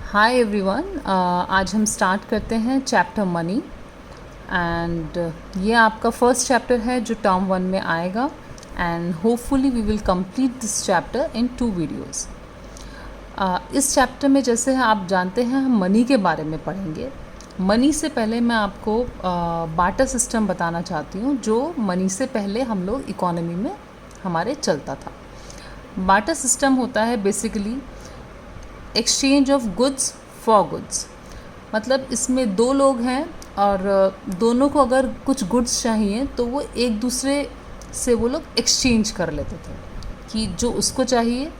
Hi everyone. आज हम start करते हैं चैप्टर मनी एंड ये आपका फर्स्ट चैप्टर है जो टर्म 1 में आएगा and hopefully we will complete this chapter in 2 videos. इस चैप्टर में जैसे आप जानते हैं हम मनी के बारे में पढ़ेंगे। मनी से पहले मैं आपको बार्टर सिस्टम बताना चाहती हूँ जो मनी से पहले हम लोग इकोनॉमी में हमारे चलता था। बार्टर सिस्टम होता है basically exchange of goods for goods. मतलब इसमें दो लोग हैं और दोनों को अगर कुछ गुड्स चाहिए तो वो एक दूसरे से वो लोग एक्सचेंज कर लेते थे कि जो उसको चाहिए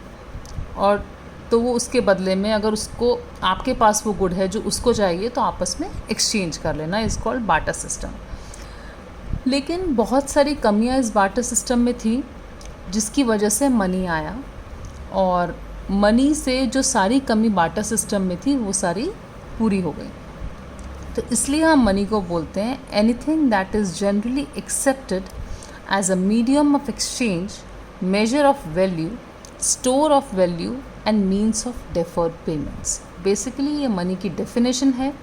और तो वो उसके बदले में अगर उसको आपके पास वो गुड है जो उसको चाहिए तो आपस में एक्सचेंज कर लेना इज़ कॉल्ड बार्टर सिस्टम। लेकिन बहुत सारी कमियां इस बार्टर सिस्टम में थी जिसकी वजह से मनी आया और मनी से जो सारी कमी बार्टर सिस्टम में थी वो सारी पूरी हो गई। तो इसलिए हम मनी को बोलते हैं anything that is generally accepted as a medium of exchange, measure of value, store of value and means of deferred payments. Basically ये मनी की डेफिनेशन है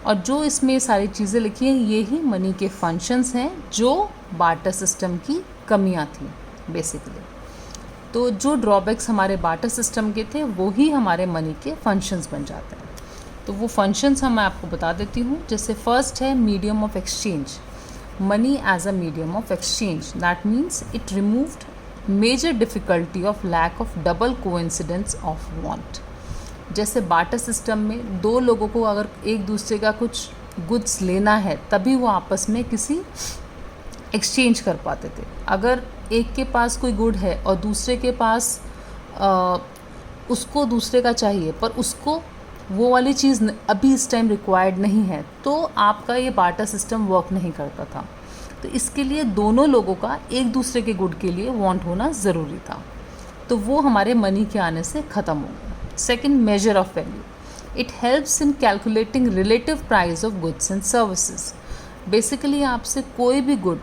और जो इसमें सारी चीज़ें लिखी हैं ये ही मनी के फंक्शंस हैं जो बार्टर सिस्टम की कमियां थी बेसिकली। तो जो ड्रॉबैक्स हमारे बार्टर सिस्टम के थे वो ही हमारे मनी के फंक्शंस बन जाते हैं। तो वो फंक्शंस मैं आपको बता देती हूँ। जैसे फर्स्ट है medium of exchange. Money as a medium of exchange that means it removed major difficulty of lack of double coincidence of want. जैसे बार्टर सिस्टम में दो लोगों को अगर एक दूसरे का कुछ गुड्स लेना है तभी वो आपस में किसी एक्सचेंज कर पाते थे। अगर एक के पास कोई गुड है और दूसरे के पास उसको दूसरे का चाहिए पर उसको वो वाली चीज़ अभी इस टाइम रिक्वायर्ड नहीं है तो आपका ये बार्टर सिस्टम वर्क नहीं करता था। तो इसके लिए दोनों लोगों का एक दूसरे के गुड के लिए वांट होना ज़रूरी था। तो वो हमारे मनी के आने से ख़त्म हो गया। Second, major of value. It helps in calculating relative price of goods and services. Basically आपसे कोई भी गुड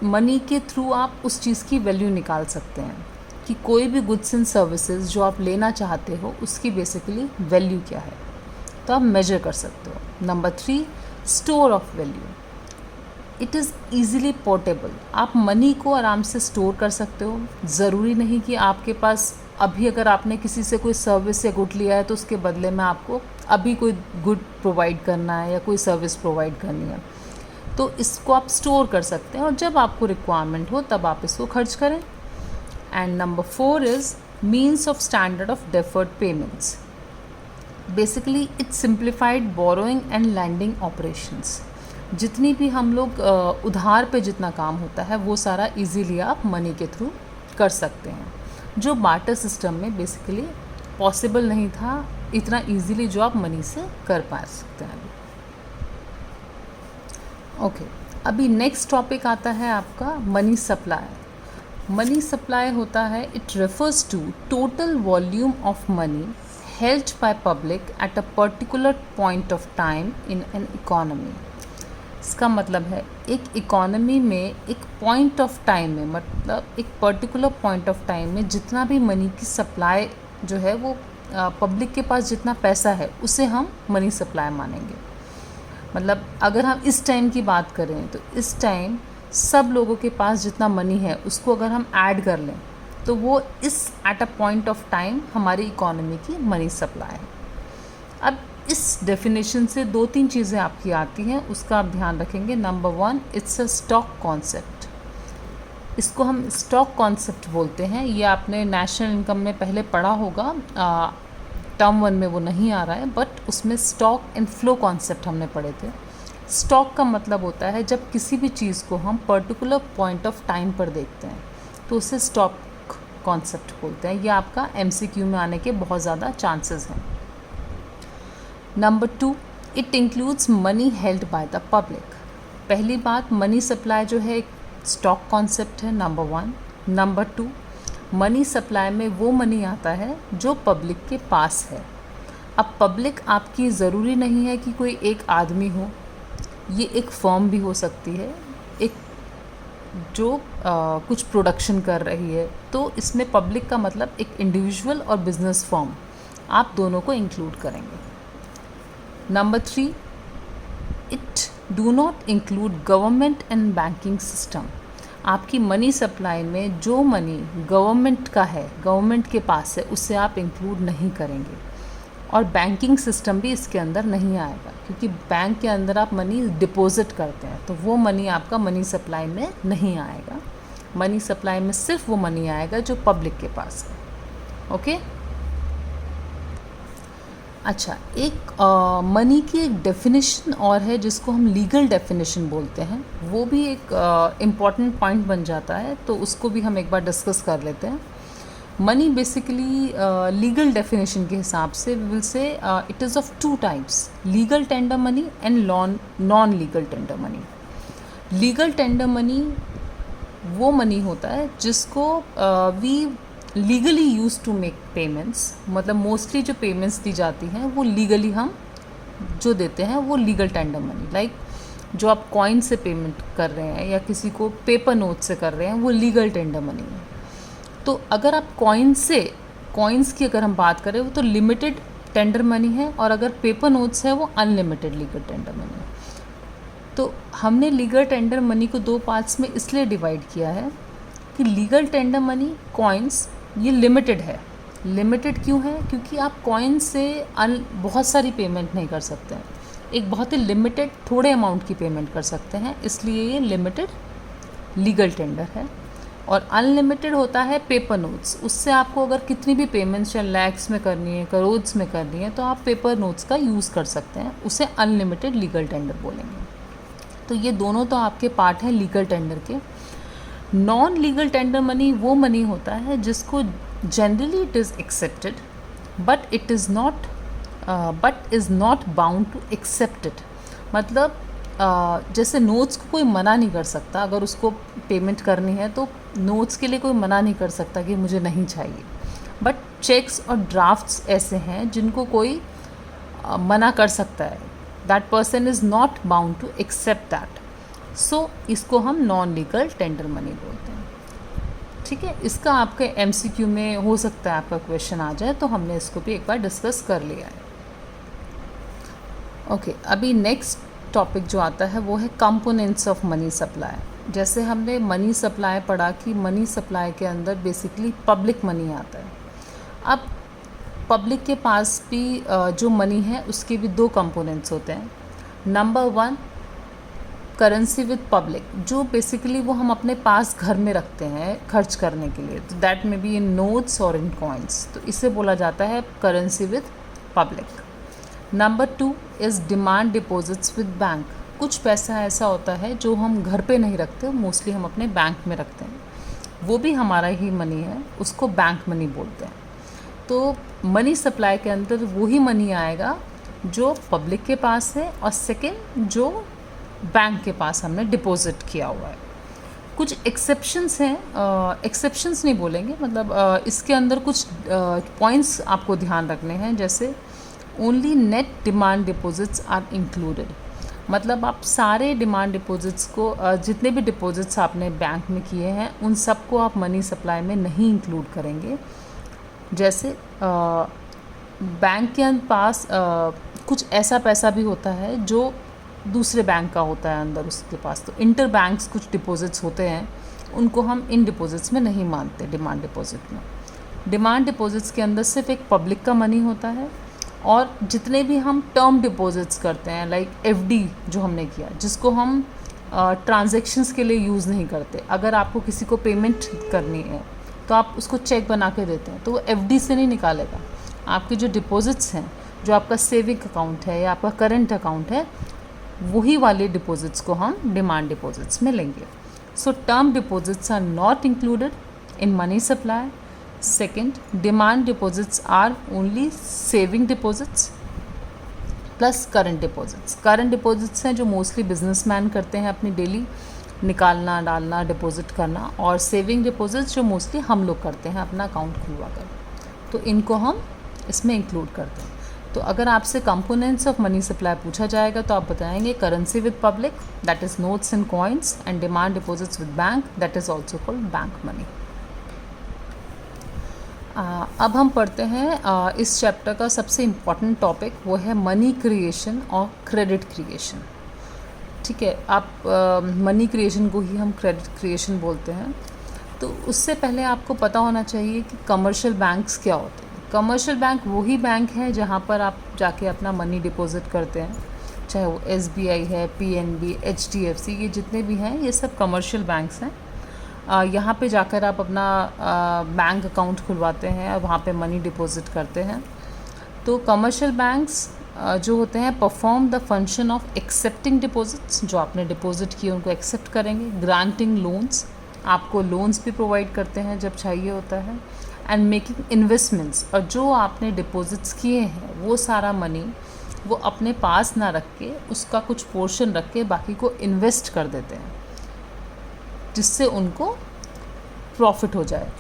मनी के थ्रू आप उस चीज़ की वैल्यू निकाल सकते हैं कि कोई भी गुड्स एंड सर्विसेज जो आप लेना चाहते हो उसकी बेसिकली वैल्यू क्या है, तो आप मेजर कर सकते हो। Number 3, store of value. It is easily portable. आप मनी को आराम से स्टोर कर सकते हो। ज़रूरी नहीं कि आपके पास अभी अगर आपने किसी से कोई सर्विस या गुड लिया है तो उसके बदले में आपको अभी कोई गुड प्रोवाइड करना है या कोई सर्विस प्रोवाइड करनी है, तो इसको आप स्टोर कर सकते हैं और जब आपको रिक्वायरमेंट हो तब आप इसको खर्च करें। And number 4 is means of standard of deferred payments. Basically it simplified borrowing and lending operations. जितनी भी हम लोग उधार पे जितना काम होता है वो सारा इजीली आप मनी के थ्रू कर सकते हैं, जो बार्टर सिस्टम में बेसिकली पॉसिबल नहीं था इतना इजीली जो आप मनी से कर पा सकते हैं। ओके, अभी नेक्स्ट टॉपिक आता है आपका मनी सप्लाई। मनी सप्लाई होता है it refers to total volume of money held by public at a particular point of time in an economy. इसका मतलब है एक इकोनॉमी में एक पॉइंट ऑफ टाइम में, मतलब एक पर्टिकुलर पॉइंट ऑफ टाइम में जितना भी मनी की सप्लाई जो है वो पब्लिक के पास जितना पैसा है उसे हम मनी सप्लाई मानेंगे। मतलब अगर हम इस टाइम की बात करें तो इस टाइम सब लोगों के पास जितना मनी है उसको अगर हम ऐड कर लें तो वो इस at a point of time हमारी इकोनॉमी की मनी सप्लाई है। अब इस डेफिनेशन से 2-3 चीज़ें आपकी आती हैं, उसका आप ध्यान रखेंगे। Number 1, it's a stock concept. इसको हम स्टॉक कॉन्सेप्ट बोलते हैं। ये आपने नेशनल इनकम में पहले पढ़ा होगा, टर्म 1 में वो नहीं आ रहा है बट उसमें स्टॉक एंड फ्लो कॉन्सेप्ट हमने पढ़े थे। स्टॉक का मतलब होता है जब किसी भी चीज़ को हम पर्टिकुलर पॉइंट ऑफ टाइम पर देखते हैं तो उसे स्टॉक कॉन्सेप्ट बोलते हैं। ये आपका MCQ में आने के बहुत ज़्यादा चांसेस हैं। Number 2, it includes money held by the public. पहली बात, मनी सप्लाई जो है एक स्टॉक कॉन्सेप्ट है, नंबर 1। नंबर 2, मनी सप्लाई में वो मनी आता है जो पब्लिक के पास है। अब पब्लिक आपकी ज़रूरी नहीं है कि कोई एक आदमी हो, ये एक फर्म भी हो सकती है, एक जो कुछ प्रोडक्शन कर रही है। तो इसमें पब्लिक का मतलब एक इंडिविजुअल और बिजनेस फर्म आप दोनों को इंक्लूड करेंगे। Number 3, it do not include government and banking system. आपकी मनी सप्लाई में जो मनी गवर्नमेंट का है, गवर्नमेंट के पास है, उसे आप इंक्लूड नहीं करेंगे। और बैंकिंग सिस्टम भी इसके अंदर नहीं आएगा, क्योंकि बैंक के अंदर आप मनी डिपॉजिट करते हैं, तो वो मनी आपका मनी सप्लाई में नहीं आएगा। मनी सप्लाई में सिर्फ वो मनी आएगा जो पब्लिक के पास है। ओके। अच्छा, एक मनी की एक डेफिनेशन और है जिसको हम लीगल डेफिनेशन बोलते हैं, वो भी एक इम्पॉर्टेंट पॉइंट बन जाता है, तो उसको भी हम एक बार डिस्कस कर लेते हैं। मनी बेसिकली लीगल डेफिनेशन के हिसाब से we will say it is of 2 types, legal tender money and non legal tender money. Legal tender money वो मनी होता है जिसको we legally use to make payments, मतलब मोस्टली जो पेमेंट्स दी जाती हैं वो लीगली हम जो देते हैं वो लीगल टेंडर मनी। लाइक जो आप कॉइन से पेमेंट कर रहे हैं या किसी को पेपर नोट से कर रहे हैं, वो लीगल टेंडर मनी है। तो अगर आप कॉइन्स की अगर हम बात करें, वो तो लिमिटेड टेंडर मनी है, और अगर पेपर नोट्स है वो अनलिमिटेड लीगल टेंडर मनी है। तो हमने लीगल टेंडर मनी को 2 पार्ट्स में इसलिए डिवाइड किया है कि लीगल टेंडर मनी कॉइन्स ये लिमिटेड है। लिमिटेड क्यों है? क्योंकि आप कॉइन से बहुत सारी पेमेंट नहीं कर सकते हैं, एक बहुत ही लिमिटेड थोड़े अमाउंट की पेमेंट कर सकते हैं, इसलिए ये लिमिटेड लीगल टेंडर है। और अनलिमिटेड होता है पेपर नोट्स, उससे आपको अगर कितनी भी पेमेंट्स या लैक्स में करनी है, करोड्स में करनी है, तो आप पेपर नोट्स का यूज़ कर सकते हैं, उसे अनलिमिटेड लीगल टेंडर बोलेंगे। तो ये दोनों तो आपके पार्ट हैं लीगल टेंडर के। नॉन लीगल टेंडर मनी वो मनी होता है जिसको generally it is accepted but is not bound to accept it. मतलब जैसे नोट्स को कोई मना नहीं कर सकता, अगर उसको पेमेंट करनी है तो नोट्स के लिए कोई मना नहीं कर सकता कि मुझे नहीं चाहिए। बट चेक्स और ड्राफ्ट्स ऐसे हैं जिनको कोई मना कर सकता है, that person is not bound to accept that. So इसको हम नॉन लीगल टेंडर मनी बोलते हैं। ठीक है, इसका आपके MCQ में हो सकता है आपका क्वेश्चन आ जाए, तो हमने इसको भी एक बार डिस्कस कर लिया है। ओके, अभी नेक्स्ट टॉपिक जो आता है वो है कंपोनेंट्स ऑफ मनी सप्लाई। जैसे हमने मनी सप्लाई पढ़ा कि मनी सप्लाई के अंदर बेसिकली पब्लिक मनी आता है। अब पब्लिक के पास भी जो मनी है उसके भी 2 कंपोनेंट्स होते हैं। नंबर 1, करेंसी विद पब्लिक, जो बेसिकली वो हम अपने पास घर में रखते हैं खर्च करने के लिए, तो दैट में बी इन नोट्स और इन कॉइन्स, तो इसे बोला जाता है currency with public. Number 2 is demand deposits with bank. कुछ पैसा ऐसा होता है जो हम घर पे नहीं रखते, मोस्टली हम अपने बैंक में रखते हैं, वो भी हमारा ही मनी है, उसको बैंक मनी बोलते हैं। तो मनी सप्लाई के अंदर वही मनी आएगा जो पब्लिक के पास है, और सेकेंड जो बैंक के पास हमने डिपॉजिट किया हुआ है। कुछ एक्सेप्शंस हैं, एक्सेप्शंस नहीं बोलेंगे, मतलब इसके अंदर कुछ पॉइंट्स आपको ध्यान रखने हैं। जैसे only net demand deposits are included, मतलब आप सारे डिमांड डिपॉजिट्स को जितने भी डिपॉजिट्स आपने बैंक में किए हैं उन सबको आप मनी सप्लाई में नहीं इंक्लूड करेंगे। जैसे बैंक के पास कुछ ऐसा पैसा भी होता है जो दूसरे बैंक का होता है अंदर उसके पास, तो इंटर बैंक्स कुछ डिपॉजिट्स होते हैं, उनको हम इन डिपॉजिट्स में नहीं मानते। डिमांड डिपॉजिट में, डिमांड डिपॉजिट्स के अंदर सिर्फ एक पब्लिक का मनी होता है, और जितने भी हम टर्म डिपॉजिट्स करते हैं लाइक FD जो हमने किया, जिसको हम ट्रांजैक्शंस के लिए यूज़ नहीं करते, अगर आपको किसी को पेमेंट करनी है तो आप उसको चेक बना के देते हैं, तो वो FD से नहीं निकालेगा। आपके जो डिपॉजिट्स हैं, जो आपका सेविंग अकाउंट है या आपका करंट अकाउंट है, वही वाले डिपॉजिट्स को हम डिमांड डिपॉजिट्स में लेंगे। So term deposits are not included in money supply. Second, demand deposits are only saving deposits plus current deposits. Current deposits हैं जो मोस्टली बिजनेसमैन करते हैं, अपनी डेली निकालना डालना डिपॉजिट करना, और सेविंग डिपॉजिट्स जो मोस्टली हम लोग करते हैं अपना अकाउंट खुलवा कर, तो इनको हम इसमें इंक्लूड करते हैं। तो अगर आपसे कंपोनेंट्स ऑफ मनी सप्लाई पूछा जाएगा तो आप बताएंगे currency with public, that is notes and coins, and demand deposits with bank, that is also called bank money. अब हम पढ़ते हैं इस चैप्टर का सबसे इम्पॉर्टेंट टॉपिक, वो है मनी क्रिएशन और क्रेडिट क्रिएशन। ठीक है, आप मनी क्रिएशन को ही हम क्रेडिट क्रिएशन बोलते हैं। तो उससे पहले आपको पता होना चाहिए कि कमर्शियल बैंक्स क्या होते हैं। कमर्शियल बैंक वही बैंक है जहाँ पर आप जाके अपना मनी डिपॉजिट करते हैं, चाहे वो SBI है, PNB, HDFC, ये जितने भी हैं ये सब कमर्शियल बैंक्स हैं। यहाँ पे जाकर आप अपना बैंक अकाउंट खुलवाते हैं और वहाँ पे मनी डिपॉजिट करते हैं। तो कमर्शियल बैंक्स जो होते हैं perform the function of accepting deposits, जो आपने डिपॉजिट किए उनको एक्सेप्ट करेंगे, ग्रांटिंग लोन्स, आपको लोन्स भी प्रोवाइड करते हैं जब चाहिए होता है, एंड मेकिंग इन्वेस्टमेंट्स, और जो आपने डिपॉजिट्स किए हैं वो सारा मनी वो अपने पास ना रख के उसका कुछ पोर्शन रख के बाकी को इन्वेस्ट कर देते हैं, जिससे उनको प्रॉफिट हो जाए,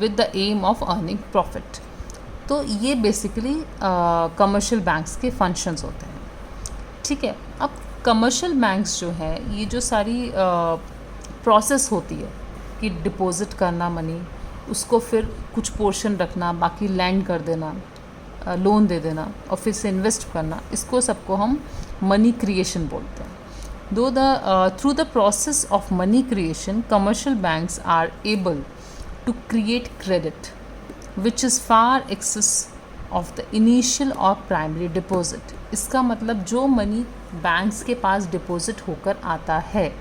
with the aim of earning profit. तो ये बेसिकली कमर्शियल बैंक्स के फंक्शंस होते हैं। ठीक है, अब कमर्शियल बैंक्स जो है, ये जो सारी प्रोसेस होती है कि डिपॉजिट करना मनी, उसको फिर कुछ पोर्शन रखना, बाकी लैंड कर देना, लोन दे देना और फिर से इन्वेस्ट करना, इसको सबको हम मनी क्रिएशन बोलते हैं। Through the process of money creation, commercial banks are able to create credit, which is far excess of the initial or primary deposit. इसका मतलब जो मनी बैंक्स के पास डिपॉजिट होकर आता है,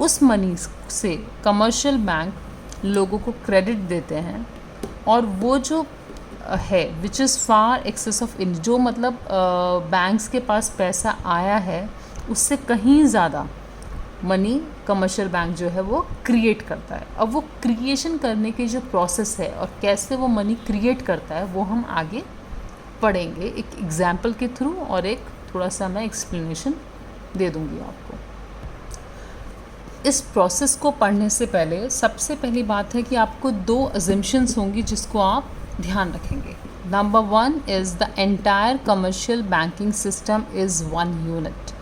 उस मनी से कमर्शियल बैंक लोगों को क्रेडिट देते हैं, और वो जो है which is far excess of in, जो मतलब बैंक्स के पास पैसा आया है उससे कहीं ज़्यादा मनी कमर्शियल बैंक जो है वो क्रिएट करता है। अब वो क्रिएशन करने की जो प्रोसेस है और कैसे वो मनी क्रिएट करता है वो हम आगे पढ़ेंगे एक एग्जाम्पल के थ्रू, और एक थोड़ा सा मैं एक्सप्लेनेशन दे दूँगी आपको। इस प्रोसेस को पढ़ने से पहले सबसे पहली बात है कि आपको 2 अजम्पशंस होंगी जिसको आप ध्यान रखेंगे। Number 1 is the entire commercial banking system is 1 unit.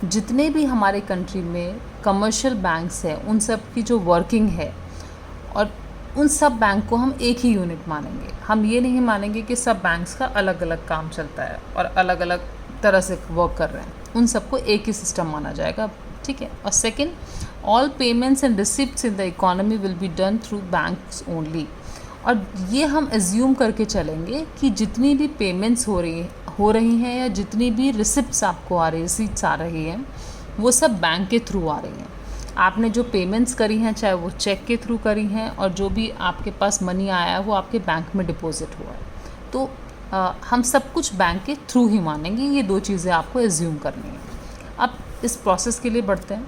जितने भी हमारे कंट्री में कमर्शियल बैंक्स हैं उन सब की जो वर्किंग है, और उन सब बैंक को हम एक ही यूनिट मानेंगे। हम ये नहीं मानेंगे कि सब बैंक्स का अलग अलग काम चलता है और अलग अलग तरह से वर्क कर रहे हैं, उन सबको एक ही सिस्टम माना जाएगा। ठीक है, और second, all payments and receipts in the economy will be done through banks only. और ये हम एज्यूम करके चलेंगे कि जितनी भी पेमेंट्स हो रही हैं या जितनी भी रिसिप्ट्स आपको आ रही, रिसीट्स आ रही हैं, वो सब बैंक के थ्रू आ रही हैं। आपने जो पेमेंट्स करी हैं, चाहे वो चेक के थ्रू करी हैं, और जो भी आपके पास मनी आया है वो आपके बैंक में डिपॉजिट हुआ है, तो हम सब कुछ बैंक के थ्रू ही मानेंगे। ये 2 चीज़ें आपको एज्यूम करनी है। अब इस प्रोसेस के लिए बढ़ते हैं।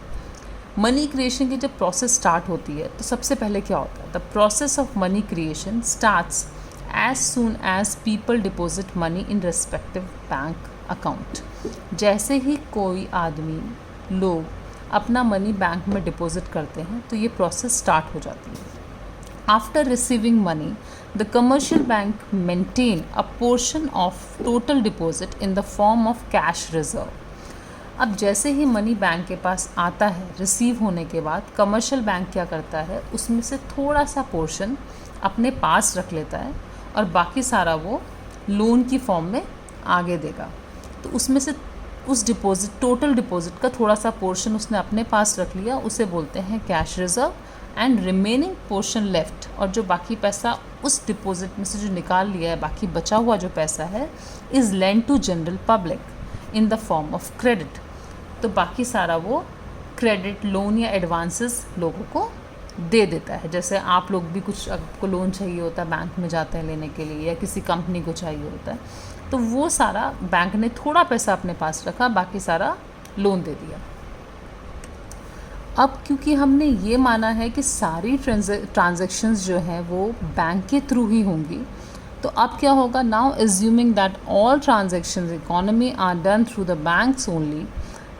मनी क्रिएशन की जब प्रोसेस स्टार्ट होती है तो सबसे पहले क्या होता है? The process of money creation starts as soon as people deposit money in respective bank account। जैसे ही कोई आदमी, लोग अपना मनी बैंक में डिपॉजिट करते हैं तो ये प्रोसेस स्टार्ट हो जाती है। After receiving money, the commercial bank maintain a portion of total deposit in the form of cash reserve. अब जैसे ही मनी बैंक के पास आता है, रिसीव होने के बाद कमर्शियल बैंक क्या करता है, उसमें से थोड़ा सा पोर्शन अपने पास रख लेता है और बाकी सारा वो लोन की फॉर्म में आगे देगा। तो उसमें से उस डिपॉजिट, टोटल डिपॉजिट का थोड़ा सा पोर्शन उसने अपने पास रख लिया, उसे बोलते हैं cash reserve, and remaining portion left, और जो बाकी पैसा उस डिपॉजिट में से जो निकाल लिया है, बाकी बचा हुआ जो पैसा है, is lend to general public in the form of credit. तो बाकी सारा वो क्रेडिट, लोन या एडवांसेस लोगों को दे देता है। जैसे आप लोग भी कुछ, आपको लोन चाहिए होता है, बैंक में जाते हैं लेने के लिए, या किसी कंपनी को चाहिए होता है, तो वो सारा बैंक ने थोड़ा पैसा अपने पास रखा, बाकी सारा लोन दे दिया। अब क्योंकि हमने ये माना है कि सारी ट्रांजैक्शंस जो हैं वो बैंक के थ्रू ही होंगी, तो अब क्या होगा? Now assuming that all transactions economy are done through the banks only,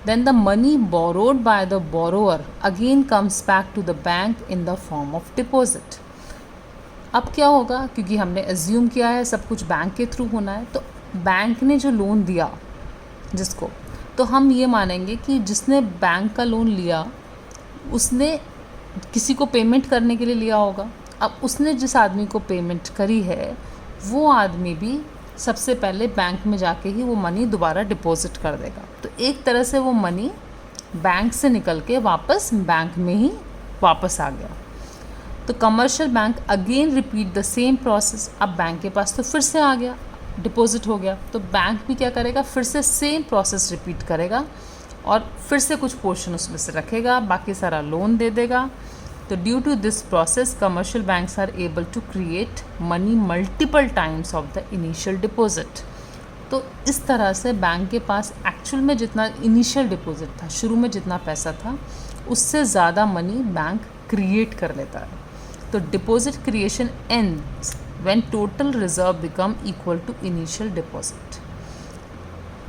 then the money borrowed by the borrower again comes back to the bank in the form of deposit। अब क्या होगा? क्योंकि हमने एज्यूम किया है सब कुछ bank के थ्रू होना है, तो बैंक ने जो लोन दिया जिसको, तो हम ये मानेंगे कि जिसने बैंक का लोन लिया उसने किसी को पेमेंट करने के लिए लिया होगा, अब उसने जिस आदमी को पेमेंट करी है वो आदमी भी सबसे पहले बैंक में जाके ही वो मनी दोबारा डिपॉजिट कर देगा। तो एक तरह से वो मनी बैंक से निकल के वापस बैंक में ही वापस आ गया। तो commercial bank again repeat the same process. अब बैंक के पास तो फिर से आ गया, डिपॉजिट हो गया, तो बैंक भी क्या करेगा, फिर से सेम प्रोसेस रिपीट करेगा और फिर से कुछ पोर्शन उसमें से रखेगा, बाकी सारा लोन दे देगा। तो due to this process commercial banks are able to create money multiple times of the initial deposit. तो इस तरह से बैंक के पास एक्चुअल में जितना इनिशियल डिपॉजिट था, शुरू में जितना पैसा था, उससे ज़्यादा मनी बैंक क्रिएट कर लेता है। तो deposit creation ends when total reserve become equal to initial deposit.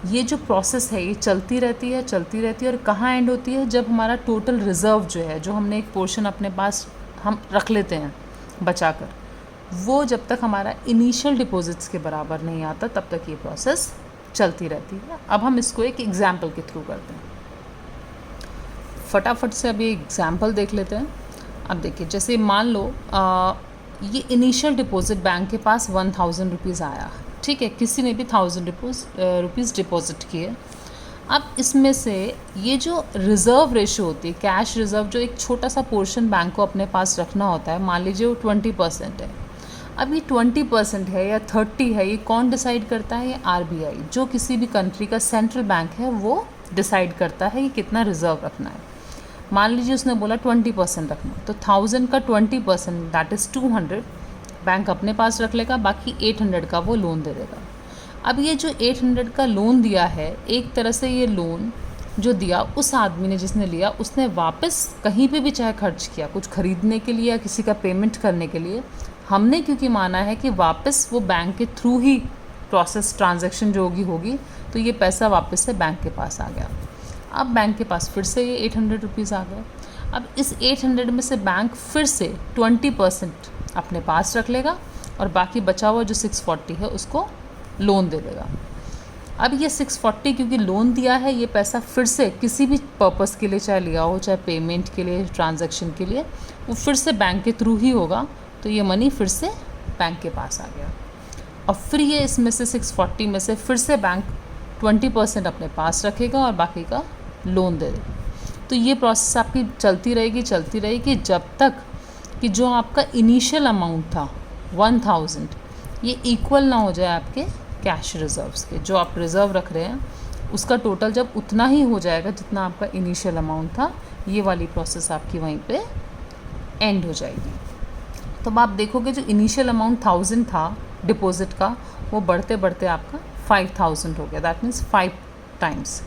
ये जो प्रोसेस है ये चलती रहती है और कहाँ एंड होती है, जब हमारा टोटल रिज़र्व जो है, जो हमने एक पोर्शन अपने पास हम रख लेते हैं बचाकर, वो जब तक हमारा इनिशियल डिपॉजिट्स के बराबर नहीं आता तब तक ये प्रोसेस चलती रहती है। अब हम इसको एक एग्जाम्पल के थ्रू करते हैं। फटाफट से अभी एग्जाम्पल देख लेते हैं। अब देखिए, जैसे मान लो ये इनिशियल डिपॉजिट बैंक के पास 1000 रुपीज़ आया, ठीक है, किसी ने भी 1000 रुपीज़ डिपॉजिट किए। अब इसमें से ये जो रिज़र्व रेशो होती है, कैश रिज़र्व, जो एक छोटा सा पोर्शन बैंक को अपने पास रखना होता है, मान लीजिए वो 20% है। अब ये 20% है या 30 है, ये कौन डिसाइड करता है? ये RBI, जो किसी भी कंट्री का सेंट्रल बैंक है, वो डिसाइड करता है कि कितना रिज़र्व रखना है। मान लीजिए उसने बोला 20% रखना, तो 1000 का 20% दैट इज़ 200 बैंक अपने पास रख लेगा, बाकी 800 का वो लोन दे देगा। अब ये जो 800 का लोन दिया है, एक तरह से ये लोन जो दिया उस आदमी ने, जिसने लिया, उसने वापस कहीं पे भी चाहे खर्च किया, कुछ ख़रीदने के लिए या किसी का पेमेंट करने के लिए, हमने क्योंकि माना है कि वापस वो बैंक के थ्रू ही प्रोसेस ट्रांजैक्शन जो होगी, तो ये पैसा वापस से बैंक के पास आ गया। अब बैंक के पास फिर से ये 800 रुपीज़ आ गए। अब इस 800 में से बैंक फिर से 20% अपने पास रख लेगा और बाकी बचा हुआ जो 640 है उसको लोन दे देगा। अब ये 640 क्योंकि लोन दिया है, ये पैसा फिर से किसी भी पर्पस के लिए चाहे लिया हो, चाहे पेमेंट के लिए, ट्रांजैक्शन के लिए, वो फिर से बैंक के थ्रू ही होगा, तो ये मनी फिर से बैंक के पास आ गया। और फिर ये इसमें से 640 में से फिर से बैंक 20% अपने पास रखेगा और बाकी का लोन दे देगा। तो ये प्रोसेस आपकी चलती रहेगी जब तक कि जो आपका इनिशियल अमाउंट था 1000, ये इक्वल ना हो जाए आपके कैश रिज़र्व्स के। जो आप रिज़र्व रख रहे हैं उसका टोटल जब उतना ही हो जाएगा जितना आपका इनिशियल अमाउंट था, ये वाली प्रोसेस आपकी वहीं पे एंड हो जाएगी। तो अब आप देखोगे जो इनिशियल अमाउंट 1000 था डिपॉजिट का, वो बढ़ते बढ़ते आपका 5000 हो गया, दैट मीन्स 5 टाइम्स।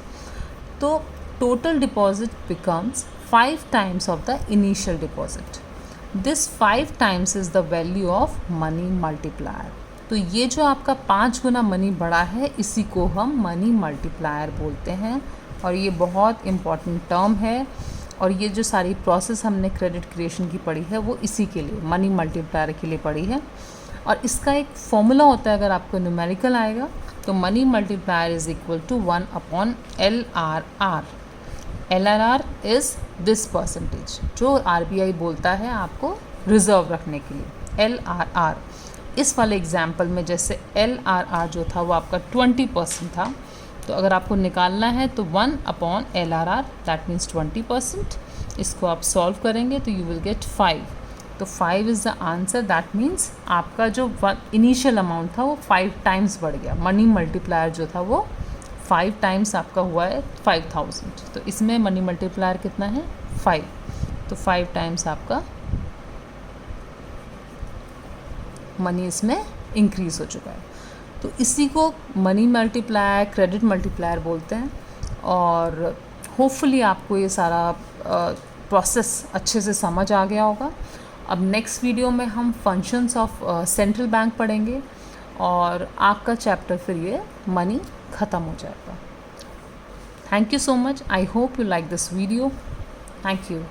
तो total deposit becomes 5 times of the initial deposit. This 5 times is the value of money multiplier. तो ये जो आपका 5 गुना मनी बढ़ा है, इसी को हम मनी मल्टीप्लायर बोलते हैं और ये बहुत इम्पॉर्टेंट टर्म है। और ये जो सारी प्रोसेस हमने क्रेडिट क्रिएशन की पढ़ी है वो इसी के लिए, मनी मल्टीप्लायर के लिए पढ़ी है। और इसका एक फॉर्मूला होता है, अगर आपको न्यूमेरिकल आएगा तो money multiplier is equal to 1/LRR। LRR is this percentage जो RBI बोलता है आपको रिज़र्व रखने के लिए, LRR। इस वाले एग्जाम्पल में जैसे LRR जो था वो आपका 20% था, तो अगर आपको निकालना है तो 1/LRR दैट मीन्स 20%। इसको आप सॉल्व करेंगे तो यू विल गेट 5। तो 5 is the answer, that means आपका जो इनिशियल अमाउंट था वो 5 टाइम्स बढ़ गया। मनी मल्टीप्लायर जो था वो 5 टाइम्स आपका हुआ है 5000। तो इसमें मनी मल्टीप्लायर कितना है? 5। तो 5 टाइम्स आपका मनी इसमें इंक्रीज़ हो चुका है। तो इसी को मनी मल्टीप्लायर, क्रेडिट मल्टीप्लायर बोलते हैं। और होपफुली आपको ये सारा प्रोसेस अच्छे से समझ आ गया होगा। अब नेक्स्ट वीडियो में हम फंक्शंस ऑफ सेंट्रल बैंक पढ़ेंगे और आपका चैप्टर फिर ये मनी ख़त्म हो जाएगा। Thank you so much. I hope you like this video. Thank you.